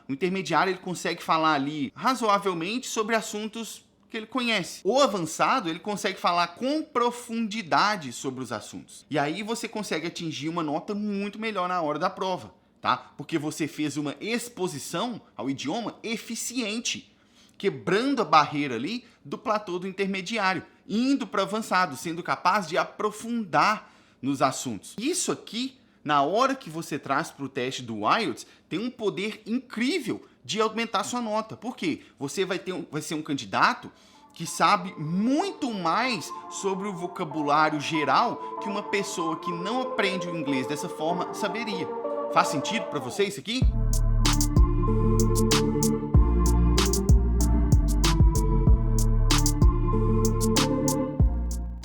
O intermediário ele consegue falar ali razoavelmente sobre assuntos que ele conhece. O avançado, ele consegue falar com profundidade sobre os assuntos. E aí você consegue atingir uma nota muito melhor na hora da prova, tá? Porque você fez uma exposição ao idioma eficiente, quebrando a barreira ali do platô do intermediário, indo para o avançado, sendo capaz de aprofundar nos assuntos. Isso aqui, na hora que você traz para o teste do IELTS, tem um poder incrível de aumentar sua nota. Por quê? Você vai ser um candidato que sabe muito mais sobre o vocabulário geral que uma pessoa que não aprende o inglês dessa forma saberia. Faz sentido para você isso aqui?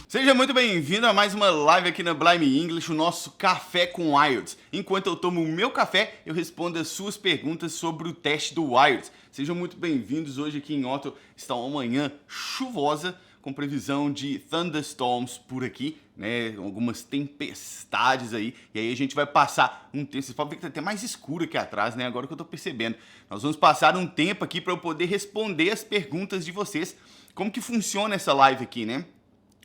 Seja muito bem-vindo a mais uma live aqui na Blimey English, o nosso Café com IELTS. Enquanto eu tomo o meu café, eu respondo as suas perguntas sobre o teste do IELTS. Sejam muito bem-vindos. Hoje aqui em Otto está uma manhã chuvosa, com previsão de thunderstorms por aqui, né? Algumas tempestades aí. E aí a gente vai passar um tempo. Vocês podem ver que tá até mais escuro aqui atrás, né? Agora que eu tô percebendo. Nós vamos passar um tempo aqui para eu poder responder as perguntas de vocês. Como que funciona essa live aqui, né?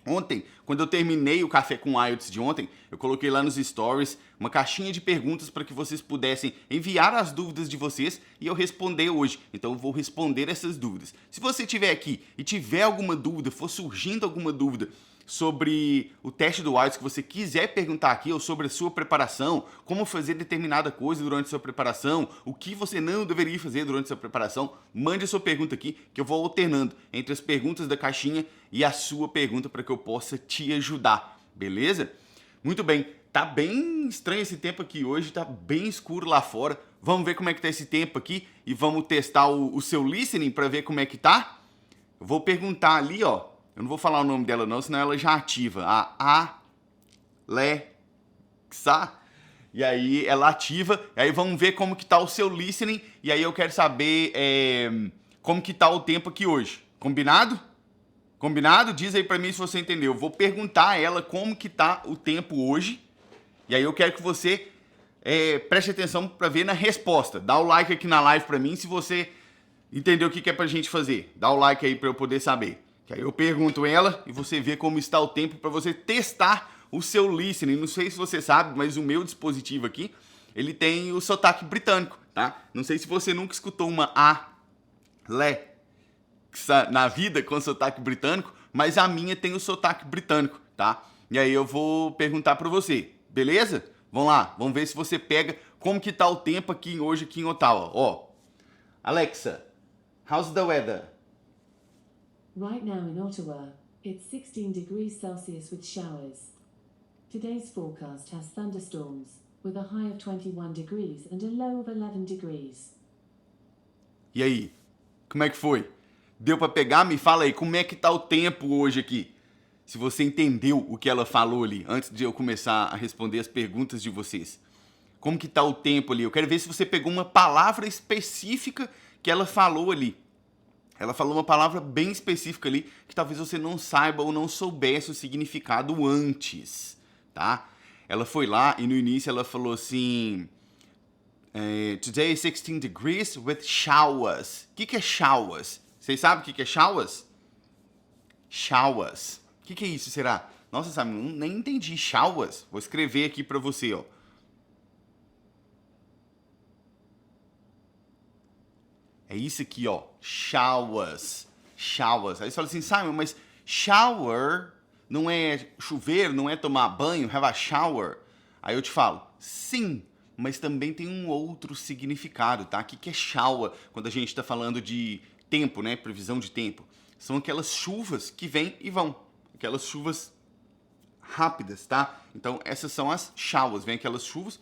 Ontem, quando eu terminei o Café com IELTS de ontem, eu coloquei lá nos stories uma caixinha de perguntas para que vocês pudessem enviar as dúvidas de vocês e eu responder hoje. Então eu vou responder essas dúvidas. Se você estiver aqui e tiver alguma dúvida, for surgindo alguma dúvida sobre o teste do IELTS que você quiser perguntar aqui, ou sobre a sua preparação, como fazer determinada coisa durante a sua preparação, o que você não deveria fazer durante a sua preparação, mande a sua pergunta aqui, que eu vou alternando entre as perguntas da caixinha e a sua pergunta para que eu possa te ajudar, beleza? Muito bem, tá bem estranho esse tempo aqui hoje, tá bem escuro lá fora. Vamos ver como é que tá esse tempo aqui e vamos testar o seu listening para ver como é que tá. Eu vou perguntar ali, ó. Eu não vou falar o nome dela não, senão ela já ativa. A Alexa. E aí ela ativa. E aí vamos ver como que tá o seu listening. E aí eu quero saber como que tá o tempo aqui hoje. Combinado? Combinado? Diz aí pra mim se você entendeu. Eu vou perguntar a ela como que tá o tempo hoje. E aí eu quero que você preste atenção pra ver na resposta. Dá o like aqui na live pra mim se você entendeu o que é pra gente fazer. Dá o like aí pra eu poder saber. Que aí eu pergunto ela e você vê como está o tempo para você testar o seu listening. Não sei se você sabe, mas o meu dispositivo aqui, ele tem o sotaque britânico, tá? Não sei se você nunca escutou uma Alexa na vida com sotaque britânico, mas a minha tem o sotaque britânico, tá? E aí eu vou perguntar para você, beleza? Vamos lá, vamos ver se você pega como que tá o tempo aqui hoje aqui em Ottawa. Ó, Alexa, how's the weather? Right now in Ottawa, it's 16 degrees Celsius with showers. Today's forecast has thunderstorms, with a high of 21 degrees and a low of 11 degrees. E aí, como é que foi? Deu pra pegar? Me fala aí, como é que tá o tempo hoje aqui? Se você entendeu o que ela falou ali, antes de eu começar a responder as perguntas de vocês. Como que tá o tempo ali? Eu quero ver se você pegou uma palavra específica que ela falou ali. Ela falou uma palavra bem específica ali que talvez você não saiba ou não soubesse o significado antes, tá? Ela foi lá e no início ela falou assim: Today is 16 degrees with showers. O que é showers? Vocês sabem o que é showers? Showers. O que é isso, será? Nossa, sabe, nem entendi. Showers. Vou escrever aqui pra você, ó. É isso aqui, ó. Showers. Showers. Aí você fala assim, Simon, mas shower não é chuveiro, não é tomar banho, have a shower. Aí eu te falo, sim, mas também tem um outro significado, tá? O que é shower quando a gente está falando de tempo, né? Previsão de tempo. São aquelas chuvas que vêm e vão. Aquelas chuvas rápidas, tá? Então essas são as showers. Vem aquelas chuvas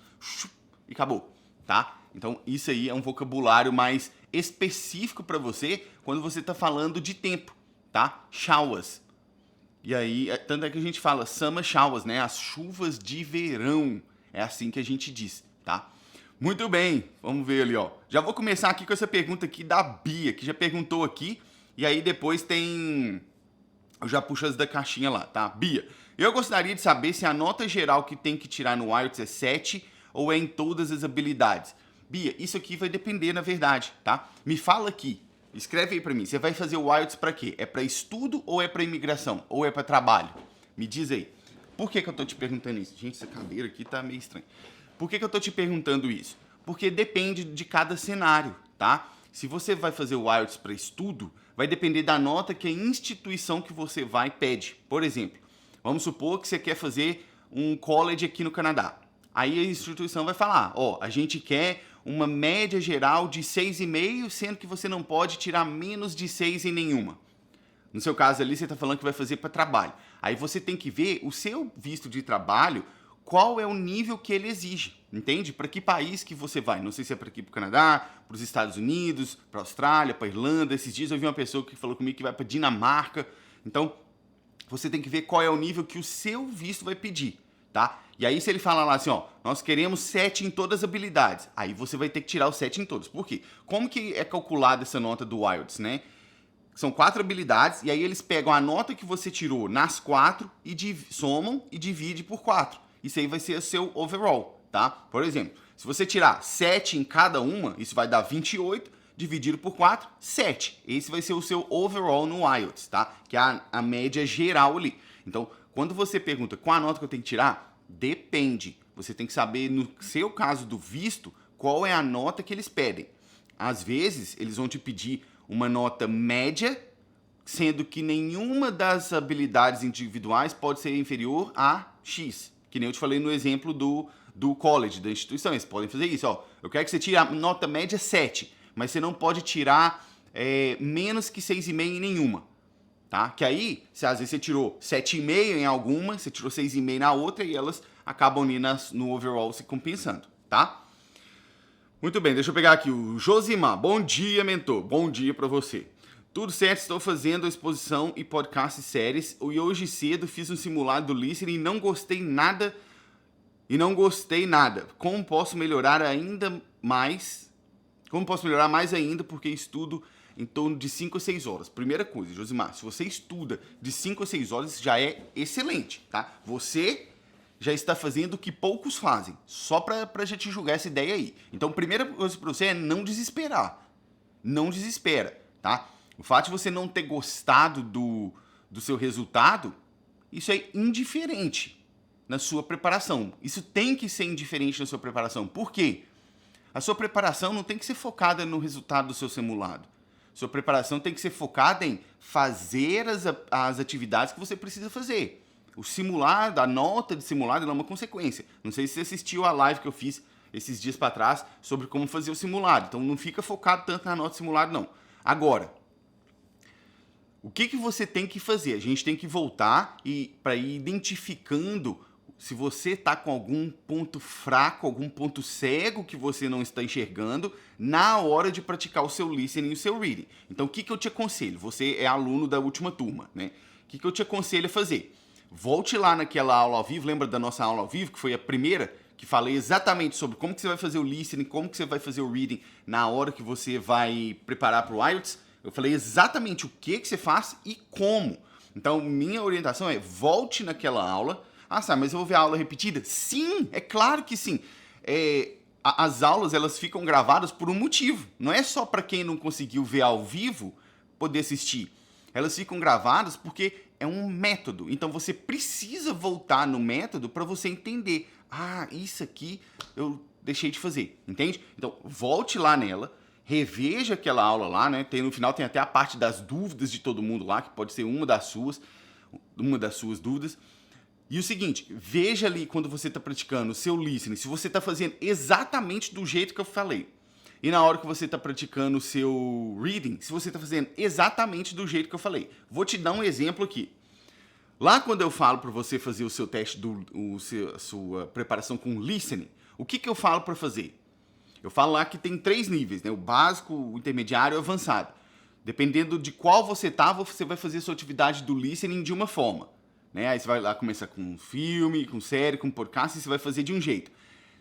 e acabou, tá? Então isso aí é um vocabulário mais específico para você quando você está falando de tempo, tá? Showers. E aí, tanto é que a gente fala summer showers, né? As chuvas de verão. É assim que a gente diz, tá? Muito bem, vamos ver ali, ó. Já vou começar aqui com essa pergunta aqui da Bia, que já perguntou aqui. E aí depois tem... Eu já puxo as da caixinha lá, tá? Bia, eu gostaria de saber se a nota geral que tem que tirar no IELTS é 7 ou é em todas as habilidades. Bia, isso aqui vai depender, na verdade, tá? Me fala aqui, escreve aí pra mim, você vai fazer o IELTS pra quê? É pra estudo ou é pra imigração? Ou é pra trabalho? Me diz aí. Por que eu tô te perguntando isso? Gente, essa cadeira aqui tá meio estranha. Por que eu tô te perguntando isso? Porque depende de cada cenário, tá? Se você vai fazer o IELTS para estudo, vai depender da nota que a instituição que você vai pede. Por exemplo, vamos supor que você quer fazer um college aqui no Canadá. Aí a instituição vai falar, a gente quer uma média geral de 6,5, sendo que você não pode tirar menos de 6 em nenhuma. No seu caso ali, você está falando que vai fazer para trabalho. Aí você tem que ver o seu visto de trabalho, qual é o nível que ele exige, entende? Para que país que você vai? Não sei se é para aqui para o Canadá, para os Estados Unidos, para a Austrália, para a Irlanda. Esses dias eu vi uma pessoa que falou comigo que vai para Dinamarca. Então, você tem que ver qual é o nível que o seu visto vai pedir, tá? E aí se ele fala lá assim, nós queremos 7 em todas as habilidades, aí você vai ter que tirar o 7 em todas. Por quê? Como que é calculada essa nota do IELTS, né? São 4 habilidades, e aí eles pegam a nota que você tirou nas 4 e somam e dividem por 4. Isso aí vai ser o seu overall, tá? Por exemplo, se você tirar 7 em cada uma, isso vai dar 28, dividido por 4, 7. Esse vai ser o seu overall no IELTS, tá? Que é a média geral ali. Então, quando você pergunta qual a nota que eu tenho que tirar, depende. Você tem que saber, no seu caso do visto, qual é a nota que eles pedem. Às vezes, eles vão te pedir uma nota média, sendo que nenhuma das habilidades individuais pode ser inferior a X. Que nem eu te falei no exemplo do college, da instituição. Eles podem fazer isso. Eu quero que você tire a nota média 7, mas você não pode tirar menos que 6,5 em nenhuma. Tá? Que aí, se às vezes você tirou 7,5 em alguma, você tirou 6,5 na outra, e elas acabam ali no overall se compensando, tá? Muito bem, deixa eu pegar aqui o Josimar. Bom dia, mentor. Bom dia pra você. Tudo certo, estou fazendo a exposição e podcast e séries. E hoje cedo fiz um simulado do listening e não gostei nada. Como posso melhorar ainda mais? Como posso melhorar mais ainda? Porque estudo em torno de 5 a 6 horas. Primeira coisa, Josimar, se você estuda de 5 a 6 horas, já é excelente, tá? Você já está fazendo o que poucos fazem, só pra gente julgar essa ideia aí. Então, primeira coisa para você é não desesperar. Não desespera, tá? O fato de você não ter gostado do seu resultado, isso é indiferente na sua preparação. Isso tem que ser indiferente na sua preparação. Por quê? A sua preparação não tem que ser focada no resultado do seu simulado. Sua preparação tem que ser focada em fazer as atividades que você precisa fazer. O simulado, a nota de simulado, ela é uma consequência. Não sei se você assistiu a live que eu fiz esses dias para trás sobre como fazer o simulado. Então não fica focado tanto na nota de simulado, não. Agora, o que você tem que fazer? A gente tem que voltar para ir identificando se você está com algum ponto fraco, algum ponto cego que você não está enxergando na hora de praticar o seu listening e o seu reading. Então, o que eu te aconselho? Você é aluno da última turma, né? O que eu te aconselho a fazer? Volte lá naquela aula ao vivo, lembra da nossa aula ao vivo, que foi a primeira, que falei exatamente sobre como que você vai fazer o listening, como que você vai fazer o reading na hora que você vai preparar para o IELTS. Eu falei exatamente o que você faz e como. Então, minha orientação é volte naquela aula. Ah, sabe, mas eu vou ver a aula repetida? Sim, é claro que sim. As aulas, elas ficam gravadas por um motivo. Não é só para quem não conseguiu ver ao vivo poder assistir. Elas ficam gravadas porque é um método. Então, você precisa voltar no método para você entender. Ah, isso aqui eu deixei de fazer, entende? Então, volte lá nela, reveja aquela aula lá, né? No final tem até a parte das dúvidas de todo mundo lá, que pode ser uma das suas dúvidas. E o seguinte, veja ali quando você está praticando o seu listening, se você está fazendo exatamente do jeito que eu falei. E na hora que você está praticando o seu reading, se você está fazendo exatamente do jeito que eu falei. Vou te dar um exemplo aqui. Lá quando eu falo para você fazer o seu teste, a sua preparação com listening, o que eu falo para fazer? Eu falo lá que tem 3 níveis, né? O básico, o intermediário e o avançado. Dependendo de qual você tá, você vai fazer a sua atividade do listening de uma forma. Né? Aí você vai lá começar com um filme, com série, com podcast, e você vai fazer de um jeito.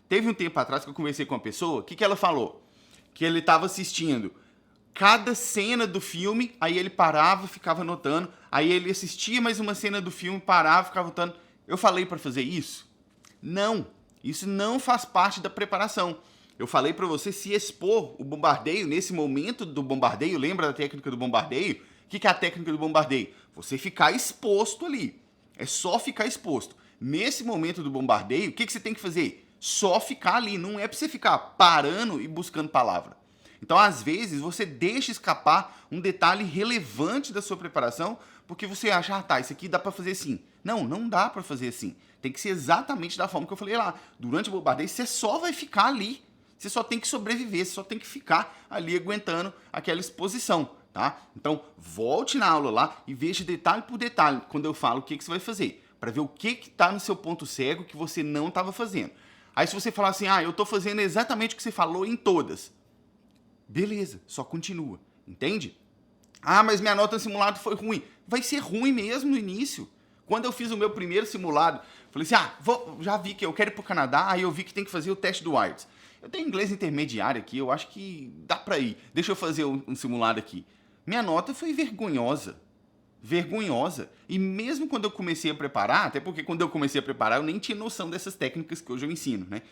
Teve um tempo atrás que eu conversei com uma pessoa, o que ela falou? Que ele estava assistindo cada cena do filme, aí ele parava, ficava anotando, aí ele assistia mais uma cena do filme, parava, ficava anotando. Eu falei para fazer isso? Não, isso não faz parte da preparação. Eu falei para você se expor o bombardeio nesse momento do bombardeio. Lembra da técnica do bombardeio? O que é a técnica do bombardeio? Você ficar exposto ali. É só ficar exposto. Nesse momento do bombardeio, o que você tem que fazer? Só ficar ali. Não é para você ficar parando e buscando palavra. Então, às vezes, você deixa escapar um detalhe relevante da sua preparação porque você acha, ah, tá, isso aqui dá para fazer assim. Não, não dá para fazer assim. Tem que ser exatamente da forma que eu falei lá. Durante o bombardeio, você só vai ficar ali. Você só tem que sobreviver, você só tem que ficar ali aguentando aquela exposição, tá? Então, volte na aula lá e veja detalhe por detalhe quando eu falo o que você vai fazer, para ver o que está no seu ponto cego que você não estava fazendo. Aí se você falar assim, ah, eu estou fazendo exatamente o que você falou em todas, beleza, só continua, entende? Ah, mas minha nota no simulado foi ruim. Vai ser ruim mesmo no início. Quando eu fiz o meu primeiro simulado, falei assim, já vi que eu quero ir para o Canadá, aí eu vi que tem que fazer o teste do IELTS. Eu tenho inglês intermediário aqui, eu acho que dá para ir. Deixa eu fazer um simulado aqui. Minha nota foi vergonhosa. Vergonhosa. E mesmo quando eu comecei a preparar, até porque quando eu comecei a preparar eu nem tinha noção dessas técnicas que hoje eu ensino, né?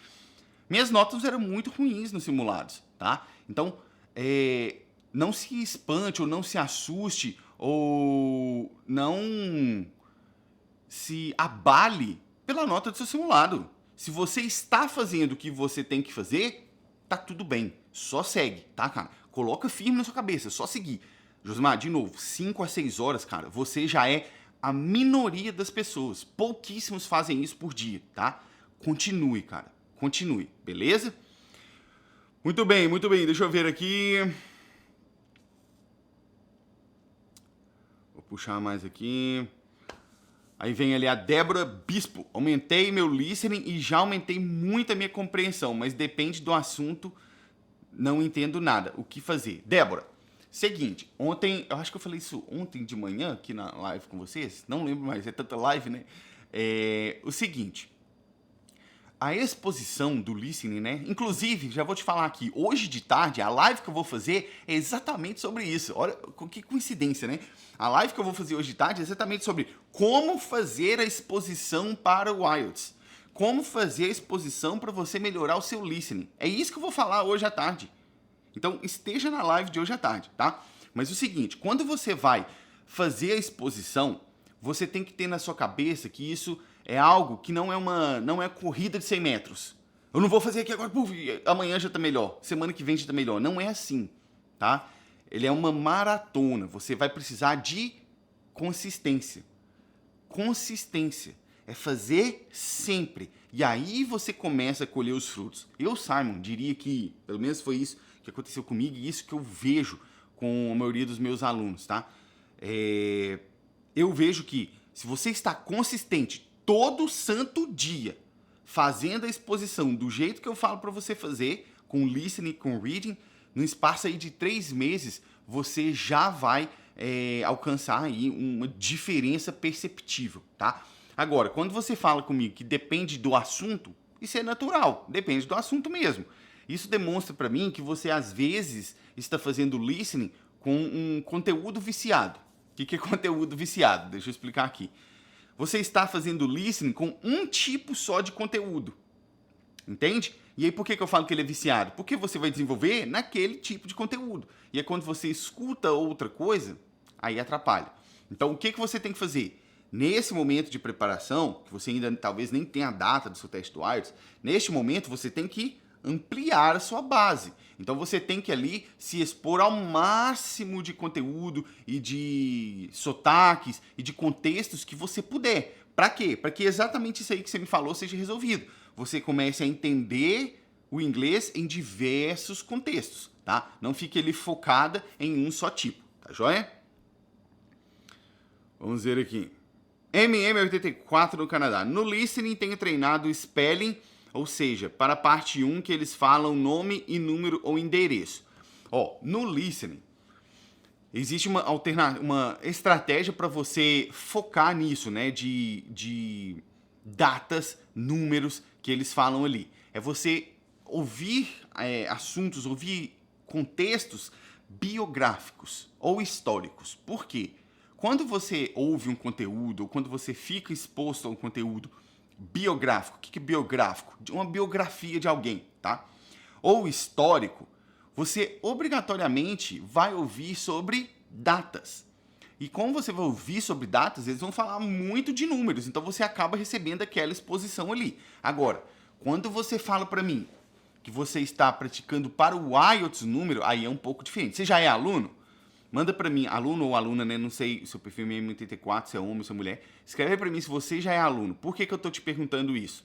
Minhas notas eram muito ruins nos simulados, tá? Então, não se espante ou não se assuste ou não se abale pela nota do seu simulado. Se você está fazendo o que você tem que fazer, tá tudo bem. Só segue, tá, cara? Coloca firme na sua cabeça, só seguir. Josimar, de novo, 5 a 6 horas, cara, você já é a minoria das pessoas. Pouquíssimos fazem isso por dia, tá? Continue, cara. Continue, beleza? Muito bem, muito bem. Deixa eu ver aqui. Vou puxar mais aqui. Aí vem ali a Débora Bispo. Aumentei meu listening e já aumentei muito a minha compreensão, mas depende do assunto, não entendo nada. O que fazer? Débora, seguinte, ontem, eu acho que eu falei isso ontem de manhã aqui na live com vocês, não lembro mais, é tanta live, né? O seguinte, a exposição do listening, né? Inclusive, já vou te falar aqui, hoje de tarde, a live que eu vou fazer é exatamente sobre isso. Olha que coincidência, né? A live que eu vou fazer hoje de tarde é exatamente sobre como fazer a exposição para o IELTS. Como fazer a exposição para você melhorar o seu listening. É isso que eu vou falar hoje à tarde. Então, esteja na live de hoje à tarde, tá? Mas o seguinte, quando você vai fazer a exposição, você tem que ter na sua cabeça que isso é algo que não é corrida de 100 metros. Eu não vou fazer aqui agora, amanhã já tá melhor, semana que vem já tá melhor. Não é assim, tá? Ele é uma maratona. Você vai precisar de consistência. Consistência. É fazer sempre. E aí você começa a colher os frutos. Eu, Simon, diria que, pelo menos foi isso que aconteceu comigo e isso que eu vejo com a maioria dos meus alunos, tá? Eu vejo que se você está consistente todo santo dia, fazendo a exposição do jeito que eu falo para você fazer, com listening, com reading, no espaço aí de 3 meses, você já vai alcançar aí uma diferença perceptível, tá? Agora, quando você fala comigo que depende do assunto, isso é natural, depende do assunto mesmo. Isso demonstra para mim que você, às vezes, está fazendo listening com um conteúdo viciado. O que é conteúdo viciado? Deixa eu explicar aqui. Você está fazendo listening com um tipo só de conteúdo. Entende? E aí por que eu falo que ele é viciado? Porque você vai desenvolver naquele tipo de conteúdo. E é quando você escuta outra coisa, aí atrapalha. Então o que você tem que fazer? Nesse momento de preparação, que você ainda talvez nem tenha a data do seu teste do IELTS, neste momento você tem que ampliar a sua base. Então você tem que ali se expor ao máximo de conteúdo e de sotaques e de contextos que você puder. Para quê? Para que exatamente isso aí que você me falou seja resolvido. Você comece a entender o inglês em diversos contextos, tá? Não fique ali focada em um só tipo, tá joia? Vamos ver aqui. MM84 no Canadá. No listening tenho treinado spelling, ou seja, para a parte 1 que eles falam nome e número ou endereço. No listening, existe uma estratégia para você focar nisso, né? De datas, números que eles falam ali. É você ouvir assuntos, ouvir contextos biográficos ou históricos. Por quê? Quando você ouve um conteúdo, ou quando você fica exposto a um conteúdo biográfico, o que é biográfico? Uma biografia de alguém, tá? ou histórico, você obrigatoriamente vai ouvir sobre datas. E como você vai ouvir sobre datas, eles vão falar muito de números, então você acaba recebendo aquela exposição ali. Agora, quando você fala para mim que você está praticando para o IELTS número, aí é um pouco diferente. Você já é aluno? Manda para mim, aluno ou aluna, né? Não sei se o perfil é M84, se é homem ou se é mulher. Escreve para mim se você já é aluno. Por que eu estou te perguntando isso?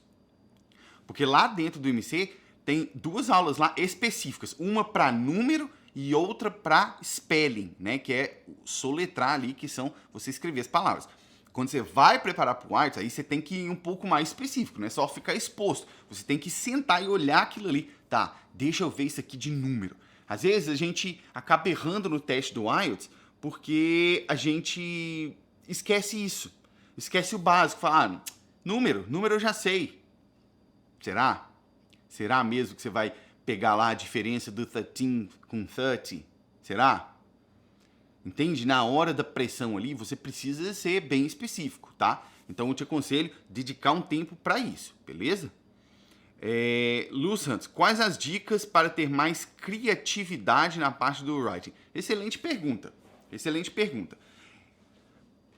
Porque lá dentro do MC tem 2 aulas lá específicas. Uma para número e outra para spelling, né? Que é soletrar ali, que são você escrever as palavras. Quando você vai preparar para o IELTS, aí você tem que ir um pouco mais específico, não é só ficar exposto. Você tem que sentar e olhar aquilo ali. Tá, deixa eu ver isso aqui de número. Às vezes a gente acaba errando no teste do IELTS porque a gente esquece isso. Esquece o básico. Fala, número eu já sei. Será? Será mesmo que você vai pegar lá a diferença do 13 com 30? Será? Entende? Na hora da pressão ali, você precisa ser bem específico, tá? Então eu te aconselho dedicar um tempo para isso, beleza? Lu Santos, quais as dicas para ter mais criatividade na parte do writing? Excelente pergunta. Excelente pergunta.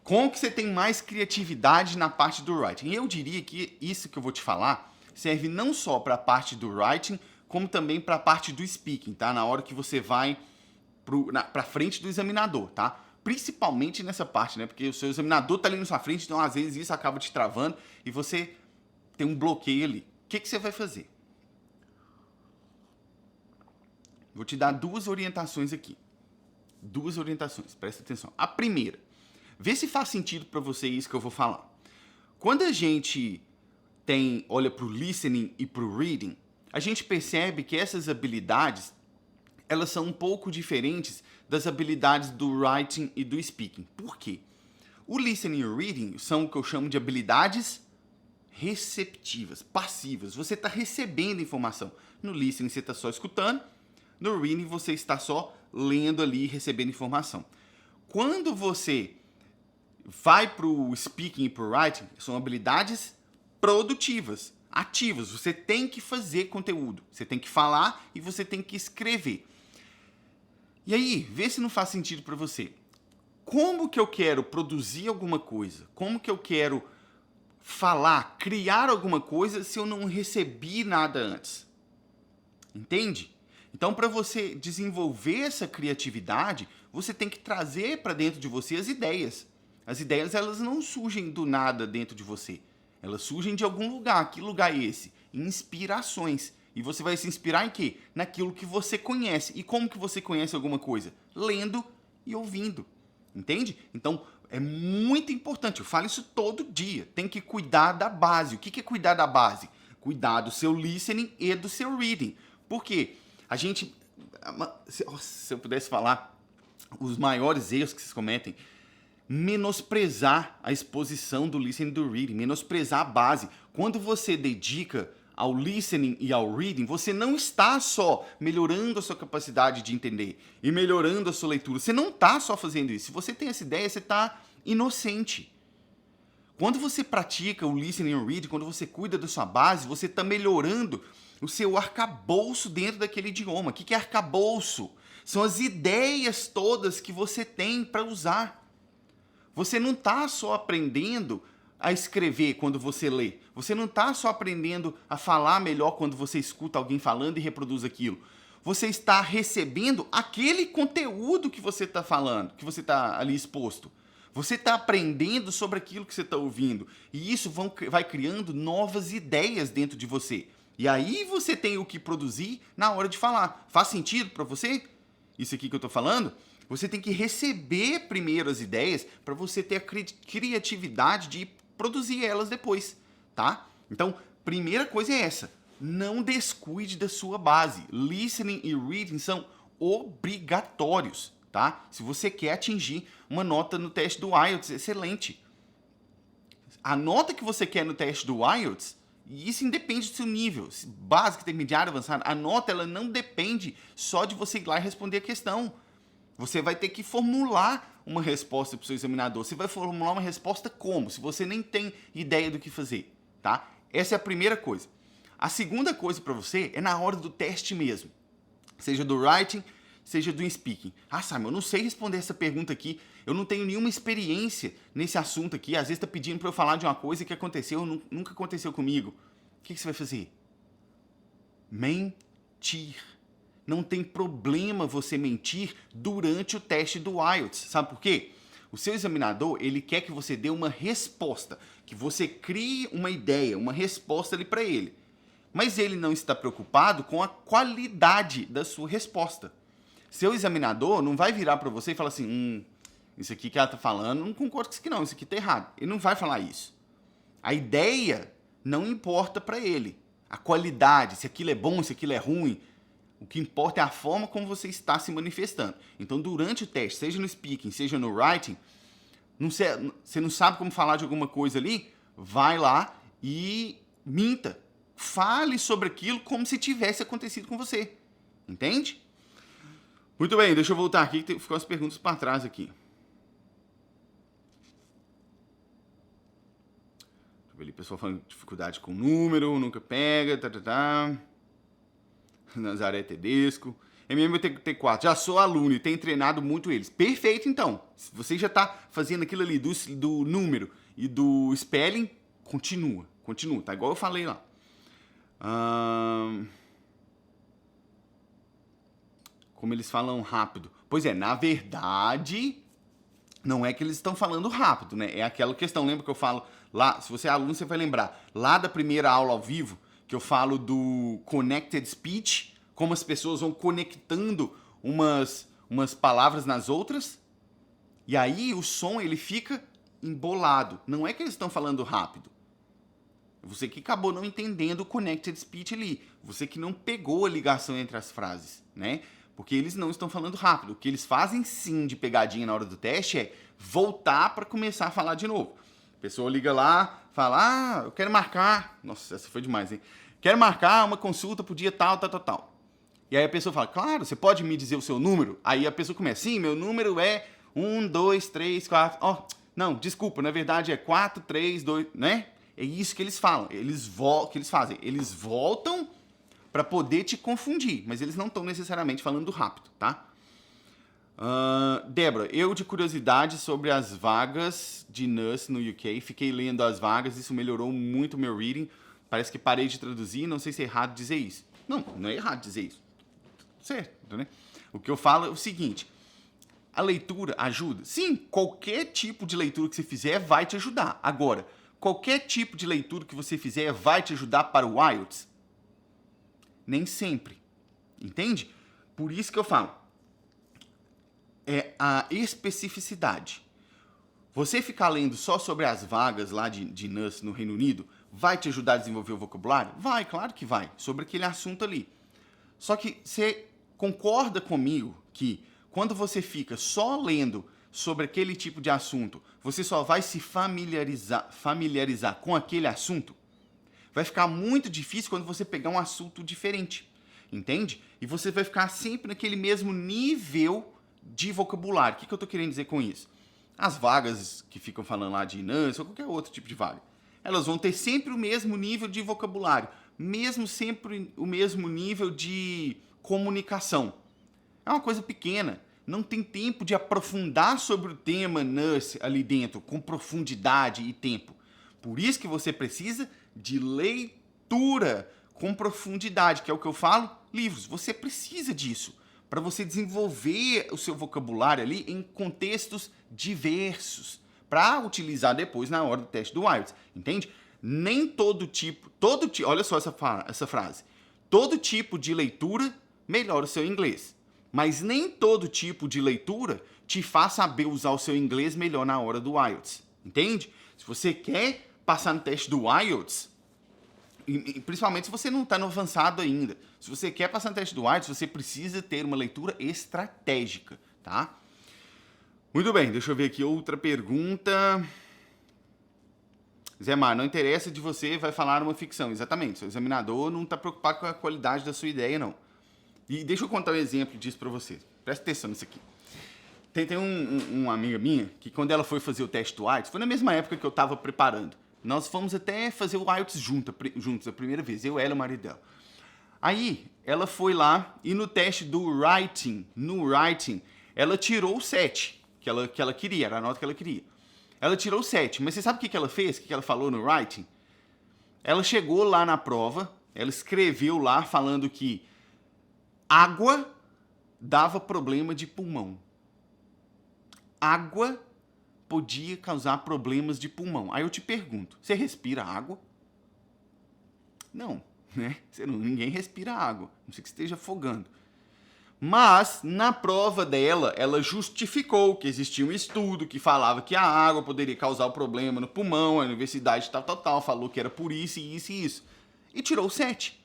Como que você tem mais criatividade na parte do writing? Eu diria que isso que eu vou te falar serve não só para a parte do writing, como também para a parte do speaking, tá? Na hora que você vai para frente do examinador, tá? Principalmente nessa parte, né? Porque o seu examinador tá ali na sua frente, então às vezes isso acaba te travando e você tem um bloqueio ali. O que você vai fazer? Vou te dar 2 orientações aqui. 2 orientações, presta atenção. A primeira, vê se faz sentido para você isso que eu vou falar. Quando a gente olha para o listening e para o reading, a gente percebe que essas habilidades elas são um pouco diferentes das habilidades do writing e do speaking. Por quê? O listening e o reading são o que eu chamo de habilidades receptivas, passivas. Você está recebendo informação. No listening você está só escutando, no reading você está só lendo ali e recebendo informação. Quando você vai para o speaking e para o writing, são habilidades produtivas, ativas. Você tem que fazer conteúdo, você tem que falar e você tem que escrever. E aí, vê se não faz sentido para você. Como que eu quero produzir alguma coisa? Como que eu quero falar, criar alguma coisa se eu não recebi nada antes? Entende? Então, para você desenvolver essa criatividade, você tem que trazer para dentro de você as ideias. As ideias, elas não surgem do nada dentro de você. Elas surgem de algum lugar. Que lugar é esse? Inspirações. E você vai se inspirar em quê? Naquilo que você conhece. E como que você conhece alguma coisa? Lendo e ouvindo. Entende? Então, é muito importante. Eu falo isso todo dia. Tem que cuidar da base. O que é cuidar da base? Cuidar do seu listening e do seu reading. Por quê? A gente... Se eu pudesse falar os maiores erros que vocês cometem, menosprezar a exposição do listening e do reading, menosprezar a base. Quando você dedica ao listening e ao reading, você não está só melhorando a sua capacidade de entender e melhorando a sua leitura. Você não está só fazendo isso. Se você tem essa ideia, você está inocente. Quando você pratica o listening e o reading, quando você cuida da sua base, você está melhorando o seu arcabouço dentro daquele idioma. O que é arcabouço? São as ideias todas que você tem para usar. Você não está só aprendendo a escrever quando você lê. Você não está só aprendendo a falar melhor quando você escuta alguém falando e reproduz aquilo. Você está recebendo aquele conteúdo que você está falando, que você está ali exposto. Você está aprendendo sobre aquilo que você está ouvindo. E isso vai criando novas ideias dentro de você. E aí você tem o que produzir na hora de falar. Faz sentido para você? Isso aqui que eu estou falando? Você tem que receber primeiro as ideias para você ter a criatividade de produzir elas depois, tá? Então, primeira coisa é essa. Não descuide da sua base. Listening e reading são obrigatórios, tá? Se você quer atingir uma nota no teste do IELTS, excelente. A nota que você quer no teste do IELTS, e isso independe do seu nível, básico, intermediário, avançado, a nota ela não depende só de você ir lá e responder a questão. Você vai ter que formular uma resposta para o seu examinador. Você vai formular uma resposta como? Se você nem tem ideia do que fazer, tá? Essa é a primeira coisa. A segunda coisa para você é na hora do teste mesmo. Seja do writing, seja do speaking. Ah, Simon, eu não sei responder essa pergunta aqui. Eu não tenho nenhuma experiência nesse assunto aqui. Às vezes está pedindo para eu falar de uma coisa que aconteceu, nunca aconteceu comigo. O que você vai fazer? Mentir. Não tem problema você mentir durante o teste do IELTS. Sabe por quê? O seu examinador, ele quer que você dê uma resposta, que você crie uma ideia, uma resposta ali para ele. Mas ele não está preocupado com a qualidade da sua resposta. Seu examinador não vai virar para você e falar assim, isso aqui que ela está falando, não concordo com isso aqui não, isso aqui está errado. Ele não vai falar isso. A ideia não importa para ele. A qualidade, se aquilo é bom, se aquilo é ruim. O que importa é a forma como você está se manifestando. Então, durante o teste, seja no speaking, seja no writing, você não sabe como falar de alguma coisa ali, vai lá e minta. Fale sobre aquilo como se tivesse acontecido com você. Entende? Muito bem, deixa eu voltar aqui que ficou as perguntas para trás aqui. Deixa eu ver ali, pessoal falando de dificuldade com número, nunca pega, Nazaré Tedesco. MMT4, já sou aluno e tenho treinado muito eles. Perfeito, então. Se você já está fazendo aquilo ali do número e do spelling, continua, tá? Igual eu falei lá. Como eles falam rápido. Pois é, na verdade, não é que eles estão falando rápido, né? É aquela questão, lembra que eu falo lá, se você é aluno, você vai lembrar, lá da primeira aula ao vivo, que eu falo do connected speech, como as pessoas vão conectando umas palavras nas outras, e aí o som ele fica embolado. Não é que eles estão falando rápido. Você que acabou não entendendo o connected speech ali. Você que não pegou a ligação entre as frases, né? Porque eles não estão falando rápido. O que eles fazem sim de pegadinha na hora do teste é voltar para começar a falar de novo. A pessoa liga lá, fala, eu quero marcar... Nossa, essa foi demais, hein? Quero marcar uma consulta pro dia tal. E aí a pessoa fala, claro, você pode me dizer o seu número? Aí a pessoa começa, sim, meu número é 1, 2, 3, 4... Ó, não, desculpa, na verdade é 4, 3, 2, né? É isso que eles falam, que eles fazem. Eles voltam para poder te confundir, mas eles não estão necessariamente falando rápido, tá? Débora, eu de curiosidade sobre as vagas de nurse no UK, fiquei lendo as vagas, isso melhorou muito o meu reading, parece que parei de traduzir, não sei se é errado dizer isso. Não é errado dizer isso. Certo, né? O que eu falo é o seguinte, a leitura ajuda? Sim, qualquer tipo de leitura que você fizer vai te ajudar. Agora, qualquer tipo de leitura que você fizer vai te ajudar para o IELTS? Nem sempre. Entende? Por isso que eu falo. É a especificidade. Você ficar lendo só sobre as vagas lá de nurse no Reino Unido vai te ajudar a desenvolver o vocabulário? Vai, claro que vai. Sobre aquele assunto ali. Só que você concorda comigo que quando você fica só lendo sobre aquele tipo de assunto, você só vai se familiarizar com aquele assunto? Vai ficar muito difícil quando você pegar um assunto diferente, entende? E você vai ficar sempre naquele mesmo nível de vocabulário. O que eu estou querendo dizer com isso? As vagas que ficam falando lá de nurse ou qualquer outro tipo de vaga, elas vão ter sempre o mesmo nível de vocabulário, mesmo sempre o mesmo nível de comunicação. É uma coisa pequena. Não tem tempo de aprofundar sobre o tema nurse ali dentro, com profundidade e tempo. Por isso que você precisa de leitura com profundidade, que é o que eu falo, livros. Você precisa disso, para você desenvolver o seu vocabulário ali em contextos diversos, para utilizar depois na hora do teste do IELTS, entende? Nem olha só essa frase, todo tipo de leitura melhora o seu inglês. Mas nem todo tipo de leitura te faz saber usar o seu inglês melhor na hora do IELTS, entende? Se você quer passar no teste do IELTS, principalmente se você não está no avançado ainda, se você quer passar no teste do IELTS, você precisa ter uma leitura estratégica, tá? Muito bem, deixa eu ver aqui outra pergunta. Zé Mar, não interessa de você, vai falar uma ficção. Exatamente, seu examinador não está preocupado com a qualidade da sua ideia, não. E deixa eu contar um exemplo disso para você. Presta atenção nisso aqui. Tem uma amiga minha que quando ela foi fazer o teste do IELTS, foi na mesma época que eu estava preparando. Nós fomos até fazer o IELTS juntos a primeira vez, eu, ela e o marido dela. Aí, ela foi lá e no teste do writing, ela tirou o 7 que ela queria, era a nota que ela queria. Ela tirou o 7, mas você sabe o que ela fez? O que ela falou no writing? Ela chegou lá na prova, ela escreveu lá falando que água dava problema de pulmão. Água podia causar problemas de pulmão. Aí eu te pergunto, você respira água? Não, né? Ninguém respira água, não sei que esteja afogando. Mas, na prova dela, ela justificou que existia um estudo que falava que a água poderia causar o problema no pulmão, a universidade tal, falou que era por isso, isso e isso. E tirou o 7.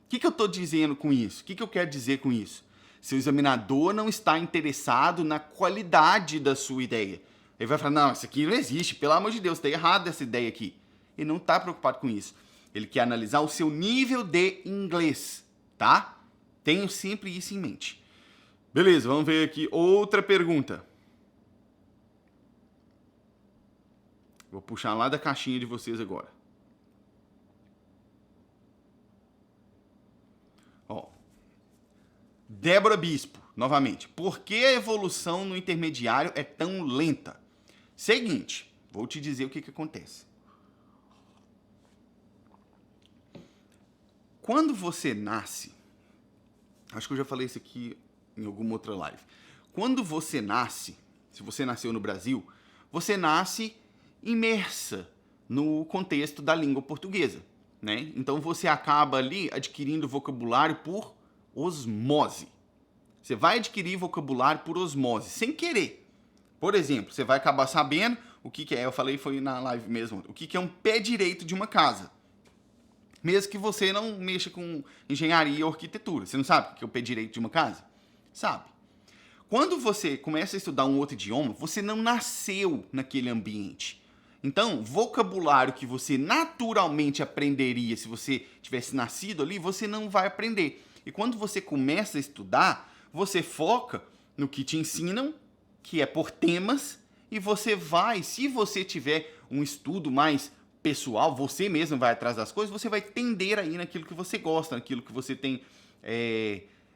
O que eu estou dizendo com isso? O que eu quero dizer com isso? Seu examinador não está interessado na qualidade da sua ideia. Ele vai falar, não, isso aqui não existe, pelo amor de Deus, está errado essa ideia aqui. Ele não está preocupado com isso. Ele quer analisar o seu nível de inglês, tá? Tenho sempre isso em mente. Beleza, vamos ver aqui outra pergunta. Vou puxar lá da caixinha de vocês agora. Ó. Débora Bispo, novamente. Por que a evolução no intermediário é tão lenta? Seguinte, vou te dizer o que acontece. Quando você nasce, acho que eu já falei isso aqui em alguma outra live. Quando você nasce, se você nasceu no Brasil, você nasce imersa no contexto da língua portuguesa, né? Então você acaba ali adquirindo vocabulário por osmose. Você vai adquirir vocabulário por osmose, sem querer. Por exemplo, você vai acabar sabendo o que é, eu falei, foi na live mesmo, o que é um pé direito de uma casa. Mesmo que você não mexa com engenharia ou arquitetura. Você não sabe o que é o pé direito de uma casa? Sabe. Quando você começa a estudar um outro idioma, você não nasceu naquele ambiente. Então, vocabulário que você naturalmente aprenderia se você tivesse nascido ali, você não vai aprender. E quando você começa a estudar, você foca no que te ensinam, que é por temas, e você vai, se você tiver um estudo mais pessoal, você mesmo vai atrás das coisas, você vai tender aí naquilo que você gosta, naquilo que você tem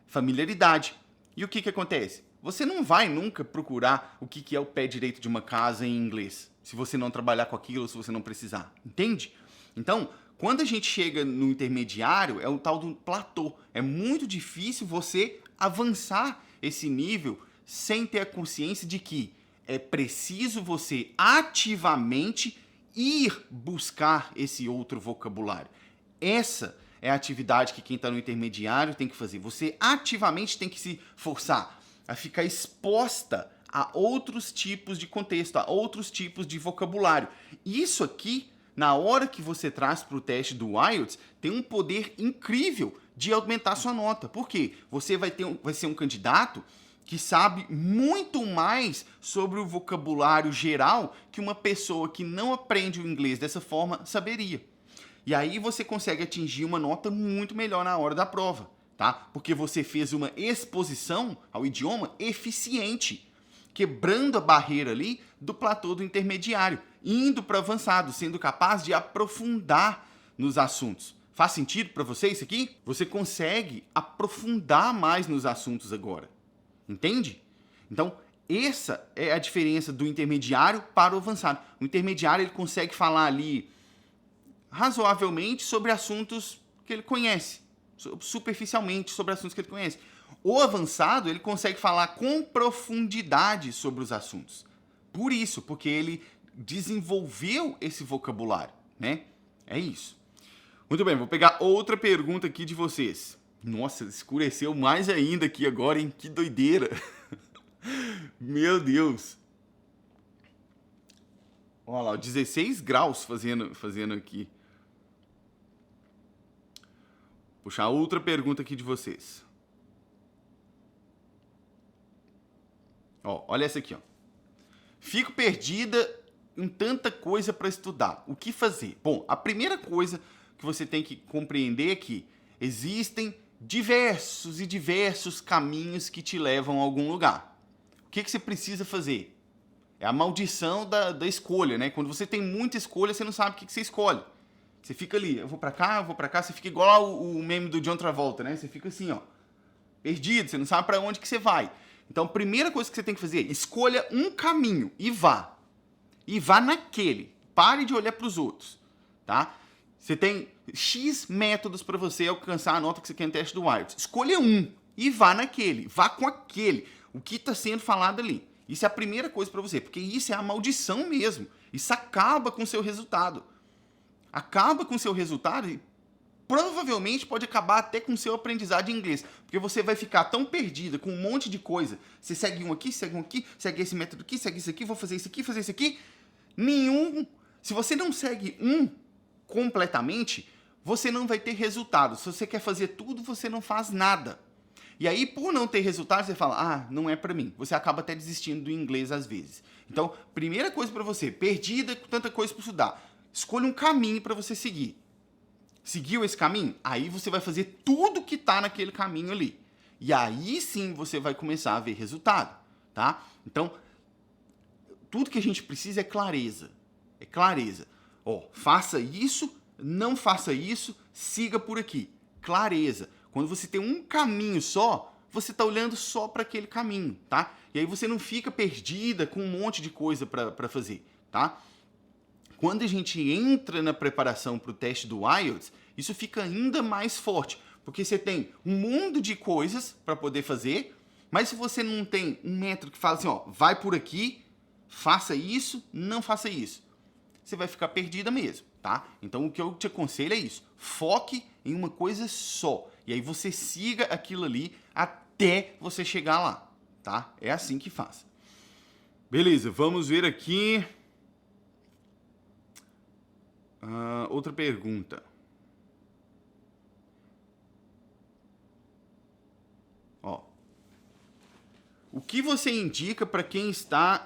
familiaridade. E o que acontece? Você não vai nunca procurar o que é o pé direito de uma casa em inglês, se você não trabalhar com aquilo, se você não precisar. Entende? Então, quando a gente chega no intermediário, é o tal do platô. É muito difícil você avançar esse nível sem ter a consciência de que é preciso você ativamente ir buscar esse outro vocabulário. Essa é a atividade que quem está no intermediário tem que fazer. Você ativamente tem que se forçar a ficar exposta a outros tipos de contexto, a outros tipos de vocabulário. Isso aqui, na hora que você traz para o teste do IELTS, tem um poder incrível de aumentar sua nota. Por quê? Você vai ser um candidato que sabe muito mais sobre o vocabulário geral que uma pessoa que não aprende o inglês dessa forma saberia. E aí você consegue atingir uma nota muito melhor na hora da prova, tá? Porque você fez uma exposição ao idioma eficiente, quebrando a barreira ali do platô do intermediário, indo para avançado, sendo capaz de aprofundar nos assuntos. Faz sentido para você isso aqui? Você consegue aprofundar mais nos assuntos agora. Entende? Então, essa é a diferença do intermediário para o avançado. O intermediário ele consegue falar ali razoavelmente sobre assuntos que ele conhece, superficialmente sobre assuntos que ele conhece. O avançado ele consegue falar com profundidade sobre os assuntos. Por isso, porque ele desenvolveu esse vocabulário, né? É isso. Muito bem, vou pegar outra pergunta aqui de vocês. Nossa, escureceu mais ainda aqui agora, hein? Que doideira. Meu Deus. Olha lá, 16 graus fazendo aqui. Puxar outra pergunta aqui de vocês. Ó, olha essa aqui, ó. Fico perdida em tanta coisa para estudar. O que fazer? Bom, a primeira coisa que você tem que compreender é que existem diversos caminhos que te levam a algum lugar. O que você precisa fazer? É a maldição da escolha, né? Quando você tem muita escolha, você não sabe o que você escolhe. Você fica ali, eu vou pra cá, você fica igual o meme do John Travolta, né? Você fica assim, ó, perdido, você não sabe pra onde que você vai. Então, a primeira coisa que você tem que fazer é escolha um caminho e vá. E vá naquele. Pare de olhar pros outros, tá? Você tem X métodos para você alcançar a nota que você quer no teste do IELTS. Escolha um e vá naquele. Vá com aquele. O que está sendo falado ali. Isso é a primeira coisa para você, porque isso é a maldição mesmo. Isso acaba com o seu resultado. Acaba com o seu resultado e provavelmente pode acabar até com o seu aprendizado de inglês. Porque você vai ficar tão perdida com um monte de coisa. Você segue um aqui, segue esse método aqui, segue isso aqui, vou fazer isso aqui, fazer isso aqui. Nenhum. Se você não segue um completamente, você não vai ter resultado. Se você quer fazer tudo, você não faz nada. E aí, por não ter resultado, você fala, não é pra mim. Você acaba até desistindo do inglês às vezes. Então, primeira coisa pra você, perdida com tanta coisa pra estudar, escolha um caminho pra você seguir. Seguiu esse caminho? Aí você vai fazer tudo que tá naquele caminho ali. E aí sim você vai começar a ver resultado, tá? Então, tudo que a gente precisa é clareza. É clareza. Faça isso, não faça isso, siga por aqui. Clareza. Quando você tem um caminho só, você está olhando só para aquele caminho, tá? E aí você não fica perdida com um monte de coisa para fazer, tá? Quando a gente entra na preparação para o teste do IELTS, isso fica ainda mais forte, porque você tem um mundo de coisas para poder fazer, mas se você não tem um método que fala assim, vai por aqui, faça isso, não faça isso, você vai ficar perdida mesmo, tá? Então o que eu te aconselho é isso, foque em uma coisa só, e aí você siga aquilo ali até você chegar lá, tá? É assim que faz. Beleza, vamos ver aqui. Outra pergunta. O que você indica para quem está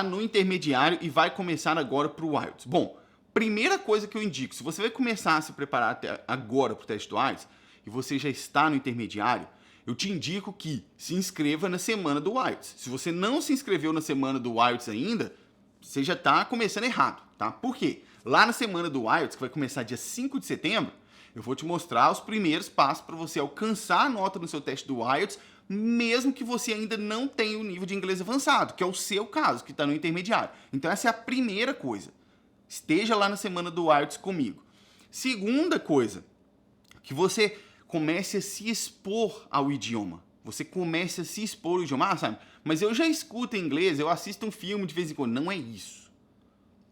no intermediário e vai começar agora para o IELTS? Bom, primeira coisa que eu indico, se você vai começar a se preparar até agora para o teste do IELTS e você já está no intermediário, eu te indico que se inscreva na semana do IELTS. Se você não se inscreveu na semana do IELTS ainda, você já está começando errado, tá? Por quê? Lá na semana do IELTS, que vai começar dia 5 de setembro, eu vou te mostrar os primeiros passos para você alcançar a nota no seu teste do IELTS, mesmo que você ainda não tenha o nível de inglês avançado, que é o seu caso, que está no intermediário. Então essa é a primeira coisa. Esteja lá na semana do IELTS comigo. Segunda coisa, que você comece a se expor ao idioma. Você comece a se expor ao idioma. Sabe, mas eu já escuto inglês, eu assisto um filme de vez em quando. Não é isso.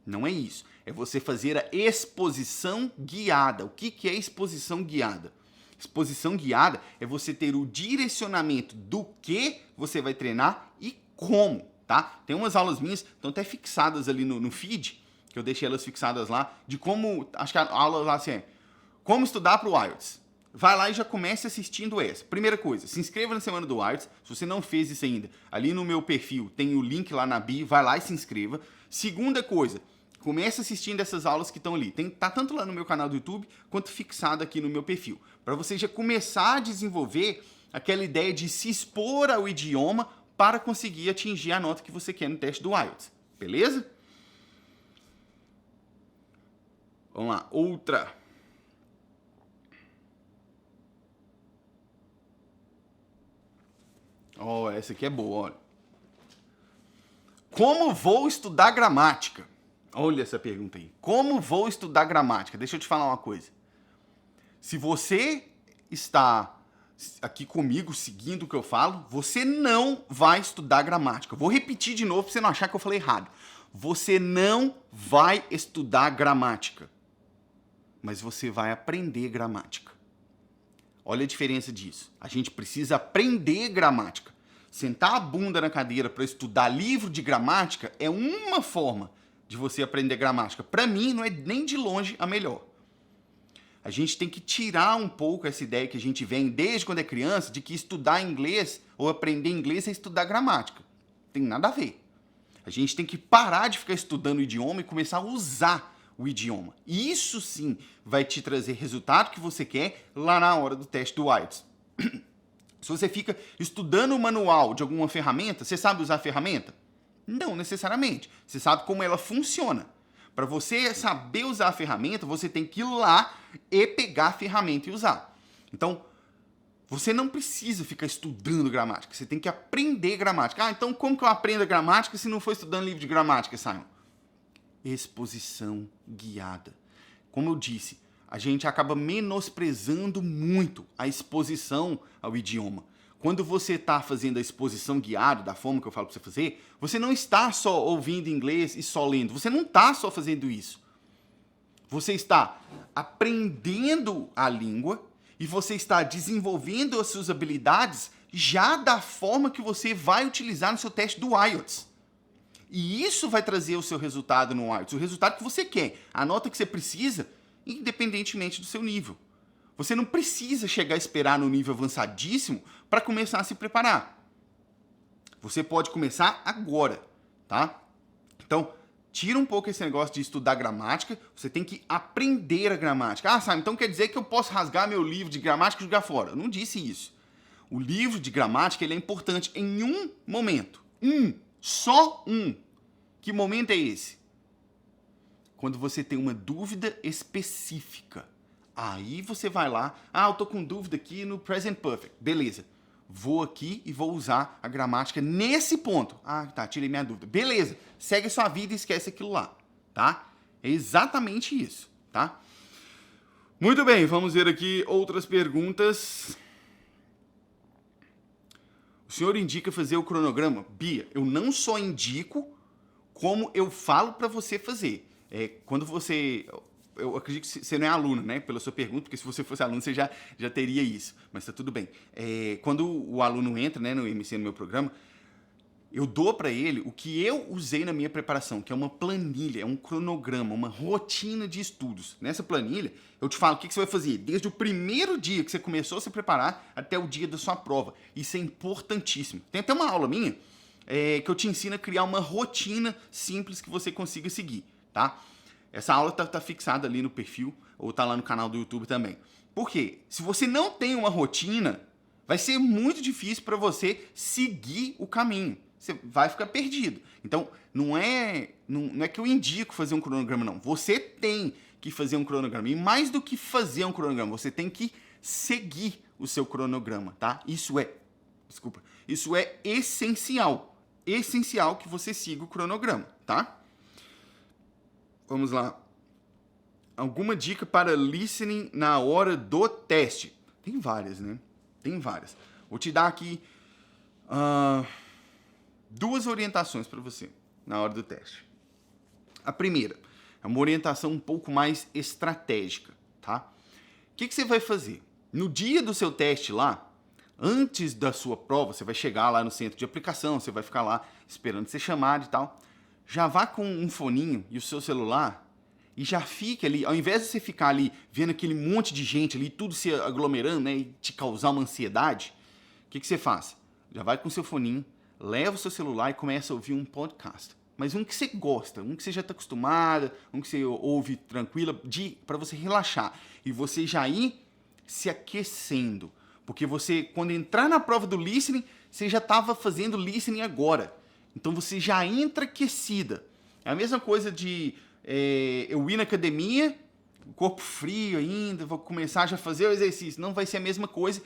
Não é isso. É você fazer a exposição guiada. O que é exposição guiada? Exposição guiada é você ter o direcionamento do que você vai treinar e como, tá? Tem umas aulas minhas, estão até fixadas ali no feed, que eu deixei elas fixadas lá, de como, acho que a aula lá assim é, como estudar para o IELTS. Vai lá e já comece assistindo essa. Primeira coisa, se inscreva na semana do IELTS, se você não fez isso ainda, ali no meu perfil tem o link lá na bio, vai lá e se inscreva. Segunda coisa, comece assistindo essas aulas que estão ali. Tá tanto lá no meu canal do YouTube, quanto fixado aqui no meu perfil. Para você já começar a desenvolver aquela ideia de se expor ao idioma para conseguir atingir a nota que você quer no teste do IELTS. Beleza? Vamos lá, outra. Essa aqui é boa, olha. Como vou estudar gramática? Olha essa pergunta aí. Como vou estudar gramática? Deixa eu te falar uma coisa. Se você está aqui comigo, seguindo o que eu falo, você não vai estudar gramática. Vou repetir de novo para você não achar que eu falei errado. Você não vai estudar gramática. Mas você vai aprender gramática. Olha a diferença disso. A gente precisa aprender gramática. Sentar a bunda na cadeira para estudar livro de gramática é uma forma de você aprender gramática. Para mim, não é nem de longe a melhor. A gente tem que tirar um pouco essa ideia que a gente vem desde quando é criança, de que estudar inglês ou aprender inglês é estudar gramática. Tem nada a ver. A gente tem que parar de ficar estudando o idioma e começar a usar o idioma. E isso sim vai te trazer resultado que você quer lá na hora do teste do IELTS. Se você fica estudando o manual de alguma ferramenta, você sabe usar a ferramenta? Não necessariamente. Você sabe como ela funciona. Para você saber usar a ferramenta, você tem que ir lá e pegar a ferramenta e usar. Então, você não precisa ficar estudando gramática. Você tem que aprender gramática. Ah, então como que eu aprendo a gramática se não for estudando livro de gramática, Simon? Exposição guiada. Como eu disse, a gente acaba menosprezando muito a exposição ao idioma. Quando você está fazendo a exposição guiada, da forma que eu falo para você fazer, você não está só ouvindo inglês e só lendo. Você não está só fazendo isso. Você está aprendendo a língua e você está desenvolvendo as suas habilidades já da forma que você vai utilizar no seu teste do IELTS. E isso vai trazer o seu resultado no IELTS, o resultado que você quer, a nota que você precisa, independentemente do seu nível. Você não precisa chegar a esperar no nível avançadíssimo para começar a se preparar. Você pode começar agora, tá? Então, tira um pouco esse negócio de estudar gramática, você tem que aprender a gramática. Ah, Simon, então quer dizer que eu posso rasgar meu livro de gramática e jogar fora? Eu não disse isso. O livro de gramática ele é importante em um momento. Só um. Que momento é esse? Quando você tem uma dúvida específica. Aí você vai lá, eu tô com dúvida aqui no Present Perfect. Beleza. Vou aqui e vou usar a gramática nesse ponto. Tá, tirei minha dúvida. Beleza. Segue a sua vida e esquece aquilo lá, tá? É exatamente isso, tá? Muito bem, vamos ver aqui outras perguntas. O senhor indica fazer o cronograma? Bia, eu não só indico, como eu falo para você fazer. Quando você... Eu acredito que você não é aluno, né? Pela sua pergunta, porque se você fosse aluno, você já teria isso. Mas tá tudo bem. Quando o aluno entra, né, no MC, no meu programa, eu dou para ele o que eu usei na minha preparação, que é uma planilha, é um cronograma, uma rotina de estudos. Nessa planilha, eu te falo o que você vai fazer desde o primeiro dia que você começou a se preparar até o dia da sua prova. Isso é importantíssimo. Tem até uma aula minha que eu te ensino a criar uma rotina simples que você consiga seguir, tá? Essa aula tá fixada ali no perfil, ou tá lá no canal do YouTube também. Por quê? Se você não tem uma rotina, vai ser muito difícil para você seguir o caminho. Você vai ficar perdido. Então, não é que eu indico fazer um cronograma, não. Você tem que fazer um cronograma. E mais do que fazer um cronograma, você tem que seguir o seu cronograma, tá? Isso é essencial. Essencial que você siga o cronograma, tá? Vamos lá. Alguma dica para listening na hora do teste? Tem várias, né? Tem várias. Vou te dar aqui 2 orientações para você na hora do teste. A primeira é uma orientação um pouco mais estratégica, tá? O que você vai fazer? No dia do seu teste lá, antes da sua prova, você vai chegar lá no centro de aplicação, você vai ficar lá esperando ser chamado e tal. Já vá com um foninho e o seu celular e já fique ali, ao invés de você ficar ali vendo aquele monte de gente ali, tudo se aglomerando, né, e te causar uma ansiedade, o que você faz? Já vai com o seu foninho, leva o seu celular e começa a ouvir um podcast. Mas um que você gosta, um que você já está acostumada, um que você ouve tranquila, para você relaxar. E você já ir se aquecendo. Porque você, quando entrar na prova do listening, você já estava fazendo listening agora. Então você já entra aquecida. É a mesma coisa de eu ir na academia, corpo frio ainda, vou começar já a fazer o exercício. Não vai ser a mesma coisa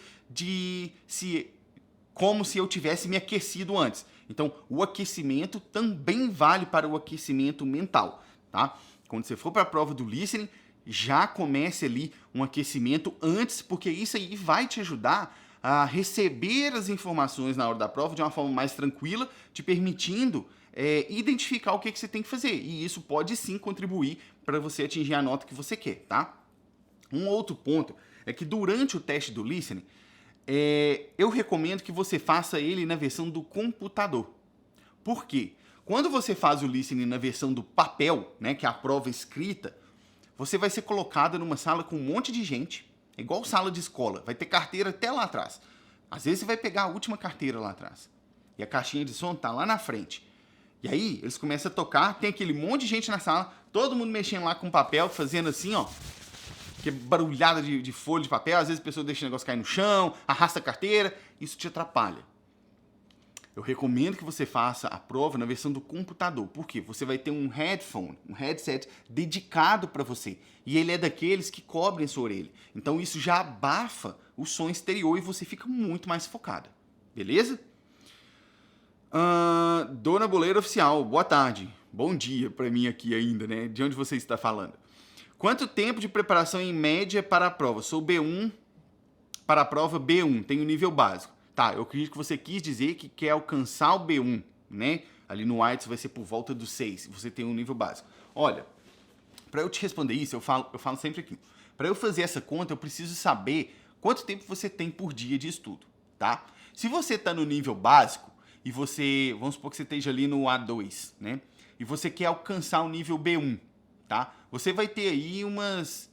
como se eu tivesse me aquecido antes. Então, o aquecimento também vale para o aquecimento mental, tá? Quando você for para a prova do listening, já comece ali um aquecimento antes, porque isso aí vai te ajudar a receber as informações na hora da prova de uma forma mais tranquila, te permitindo identificar o que você tem que fazer. E isso pode sim contribuir para você atingir a nota que você quer, tá? Um outro ponto é que durante o teste do listening, eu recomendo que você faça ele na versão do computador. Por quê? Quando você faz o listening na versão do papel, né, que é a prova escrita, você vai ser colocado numa sala com um monte de gente, igual sala de escola, vai ter carteira até lá atrás. Às vezes você vai pegar a última carteira lá atrás. E a caixinha de som tá lá na frente. E aí, eles começam a tocar, tem aquele monte de gente na sala, todo mundo mexendo lá com papel, fazendo assim, ó, que barulhada de folha de papel, às vezes a pessoa deixa o negócio cair no chão, arrasta a carteira, isso te atrapalha. Eu recomendo que você faça a prova na versão do computador. Por quê? Você vai ter um headphone, um headset dedicado para você. E ele é daqueles que cobrem a sua orelha. Então isso já abafa o som exterior e você fica muito mais focada. Beleza? Dona Boleira Oficial, boa tarde. Bom dia para mim aqui ainda, né? De onde você está falando? Quanto tempo de preparação em média para a prova? Sou B1 para a prova B1, tenho nível básico. Tá, eu acredito que você quis dizer que quer alcançar o B1, né? Ali no IELTS vai ser por volta do 6, você tem um nível básico. Olha, para eu te responder isso, eu falo sempre aqui. Para eu fazer essa conta, eu preciso saber quanto tempo você tem por dia de estudo, tá? Se você está no nível básico e você, vamos supor que você esteja ali no A2, né? E você quer alcançar o nível B1, tá? Você vai ter aí umas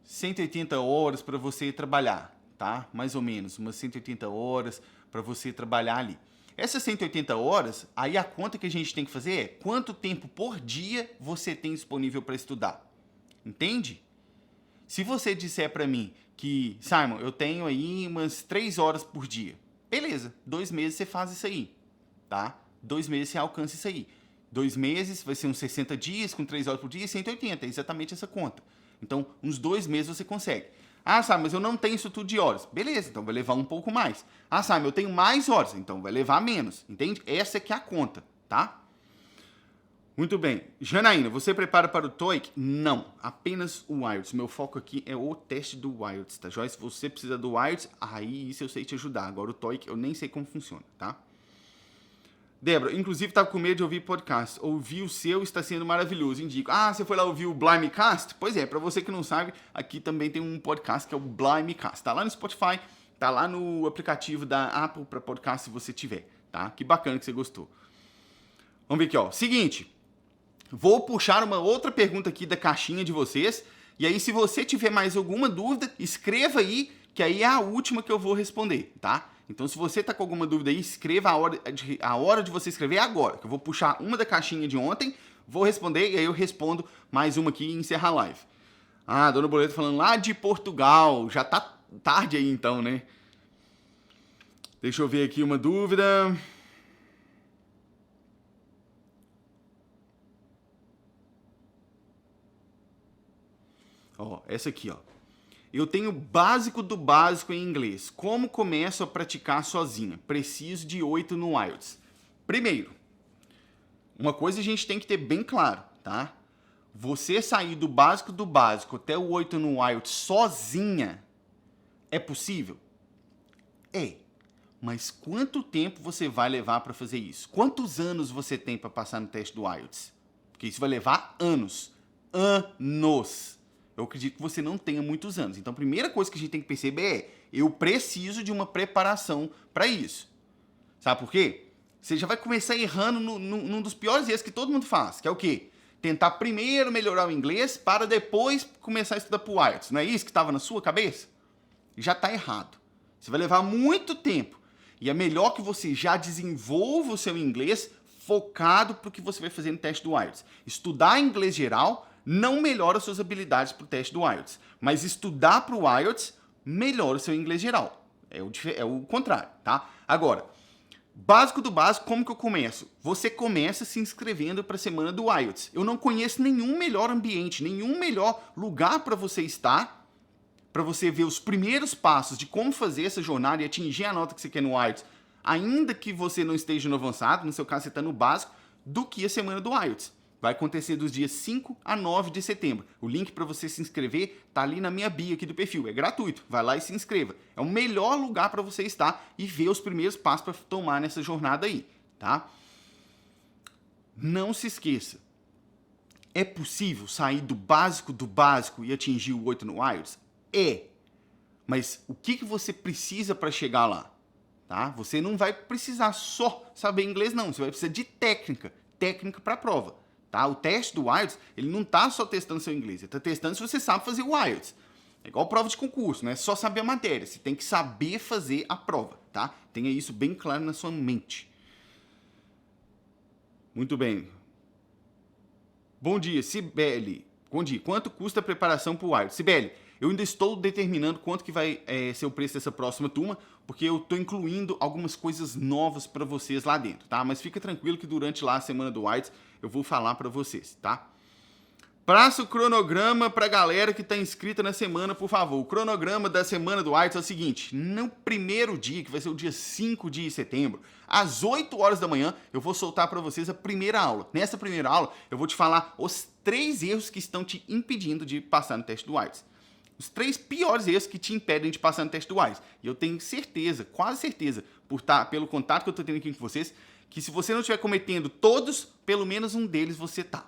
180 horas para você trabalhar, tá? Mais ou menos, umas 180 horas para você trabalhar ali. Essas 180 horas, aí a conta que a gente tem que fazer é quanto tempo por dia você tem disponível para estudar. Entende? Se você disser para mim que, Simon, eu tenho aí umas 3 horas por dia. Beleza, 2 meses você faz isso aí, tá? 2 meses você alcança isso aí. 2 meses vai ser uns 60 dias, com 3 horas por dia, 180, é exatamente essa conta. Então, uns 2 meses você consegue. Ah, Simon, mas eu não tenho isso tudo de horas. Beleza, então vai levar um pouco mais. Ah, Simon, eu tenho mais horas, então vai levar menos. Entende? Essa é que é a conta, tá? Muito bem. Janaína, você prepara para o TOEIC? Não, apenas o IELTS. Meu foco aqui é o teste do IELTS, tá, Joyce? Se você precisa do IELTS, aí isso eu sei te ajudar. Agora o TOEIC eu nem sei como funciona, tá? Débora, inclusive estava com medo de ouvir podcast. Ouvir o seu está sendo maravilhoso, indico. Ah, você foi lá ouvir o Blimecast? Pois é, para você que não sabe, aqui também tem um podcast que é o Blimecast. Tá lá no Spotify, tá lá no aplicativo da Apple para podcast se você tiver, tá? Que bacana que você gostou. Vamos ver aqui, ó. Seguinte, vou puxar uma outra pergunta aqui da caixinha de vocês. E aí, se você tiver mais alguma dúvida, escreva aí, que aí é a última que eu vou responder, tá? Então, se você tá com alguma dúvida aí, escreva a hora de você escrever agora, que eu vou puxar uma da caixinha de ontem, vou responder e aí eu respondo mais uma aqui e encerrar a live. Ah, Dona Boleta falando lá de Portugal, já tá tarde aí então, né? Deixa eu ver aqui uma dúvida. Ó, essa aqui, ó. Eu tenho básico do básico em inglês. Como começo a praticar sozinha? Preciso de 8 no IELTS. Primeiro, uma coisa a gente tem que ter bem claro, tá? Você sair do básico até o 8 no IELTS sozinha é possível? É. Mas quanto tempo você vai levar para fazer isso? Quantos anos você tem para passar no teste do IELTS? Porque isso vai levar anos. Anos. Eu acredito que você não tenha muitos anos. Então, a primeira coisa que a gente tem que perceber é: eu preciso de uma preparação para isso. Sabe por quê? Você já vai começar errando num dos piores erros que todo mundo faz, que é o quê? Tentar primeiro melhorar o inglês para depois começar a estudar para o IELTS. Não é isso que estava na sua cabeça? Já está errado. Você vai levar muito tempo. E é melhor que você já desenvolva o seu inglês focado para o que você vai fazer no teste do IELTS. Estudar inglês geral não melhora suas habilidades para o teste do IELTS, mas estudar para o IELTS melhora o seu inglês geral. É o contrário, tá? Agora, básico do básico, como que eu começo? Você começa se inscrevendo para a semana do IELTS. Eu não conheço nenhum melhor ambiente, nenhum melhor lugar para você estar, para você ver os primeiros passos de como fazer essa jornada e atingir a nota que você quer no IELTS, ainda que você não esteja no avançado, no seu caso você está no básico, do que a semana do IELTS. Vai acontecer dos dias 5 a 9 de setembro. O link para você se inscrever tá ali na minha bio aqui do perfil. É gratuito. Vai lá e se inscreva. É o melhor lugar para você estar e ver os primeiros passos para tomar nessa jornada aí, tá? Não se esqueça. É possível sair do básico e atingir o 8 no IELTS? É. Mas o que você precisa para chegar lá? Tá? Você não vai precisar só saber inglês, não. Você vai precisar de técnica para a prova. Tá? O teste do IELTS, ele não está só testando seu inglês, ele está testando se você sabe fazer o IELTS. É igual prova de concurso, não é só saber a matéria, você tem que saber fazer a prova, tá? Tenha isso bem claro na sua mente. Muito bem. Bom dia, Cibele. Bom dia. Quanto custa a preparação para o IELTS? Cibele, Eu ainda estou determinando quanto que vai ser o preço dessa próxima turma, porque eu estou incluindo algumas coisas novas para vocês lá dentro, tá? Mas fica tranquilo que durante lá a semana do IELTS eu vou falar para vocês, tá? Praça o cronograma para a galera que está inscrita na semana, por favor. O cronograma da semana do IELTS é o seguinte: no primeiro dia, que vai ser o dia 5 de setembro, às 8 horas da manhã, eu vou soltar para vocês a primeira aula. Nessa primeira aula, eu vou te falar os 3 erros que estão te impedindo de passar no teste do IELTS. Os 3 piores erros que te impedem de passar no teste do IELTS. E eu tenho certeza, quase certeza, pelo contato que eu estou tendo aqui com vocês, que se você não estiver cometendo todos, pelo menos um deles você tá?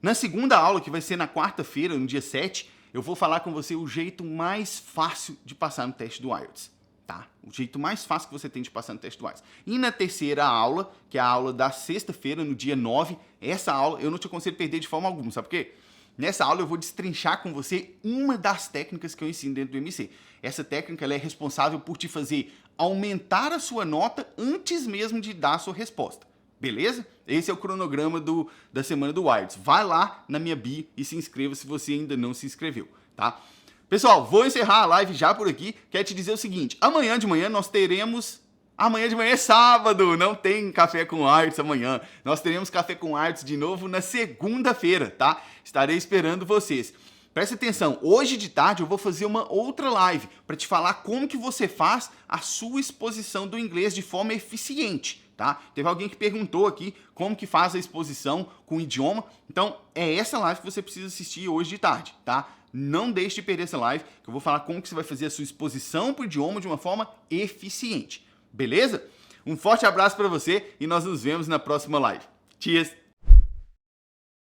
Na segunda aula, que vai ser na quarta-feira, no dia 7, eu vou falar com você o jeito mais fácil de passar no teste do IELTS, tá? O jeito mais fácil que você tem de passar no teste do IELTS. E na terceira aula, que é a aula da sexta-feira, no dia 9, essa aula eu não te aconselho perder de forma alguma, sabe por quê? Nessa aula eu vou destrinchar com você uma das técnicas que eu ensino dentro do MC. Essa técnica ela é responsável por te fazer aumentar a sua nota antes mesmo de dar a sua resposta. Beleza? Esse é o cronograma da semana do IELTS. Vai lá na minha bio e se inscreva se você ainda não se inscreveu, tá? Pessoal, vou encerrar a live já por aqui. Quero te dizer o seguinte: amanhã de manhã nós teremos... Amanhã de manhã é sábado, não tem Café com IELTS amanhã. Nós teremos Café com IELTS de novo na segunda-feira, tá? Estarei esperando vocês. Presta atenção, hoje de tarde eu vou fazer uma outra live para te falar como que você faz a sua exposição do inglês de forma eficiente. Tá? Teve alguém que perguntou aqui como que faz a exposição com o idioma. Então, é essa live que você precisa assistir hoje de tarde, tá? Não deixe de perder essa live, que eu vou falar como que você vai fazer a sua exposição para o idioma de uma forma eficiente. Beleza? Um forte abraço para você e nós nos vemos na próxima live. Cheers!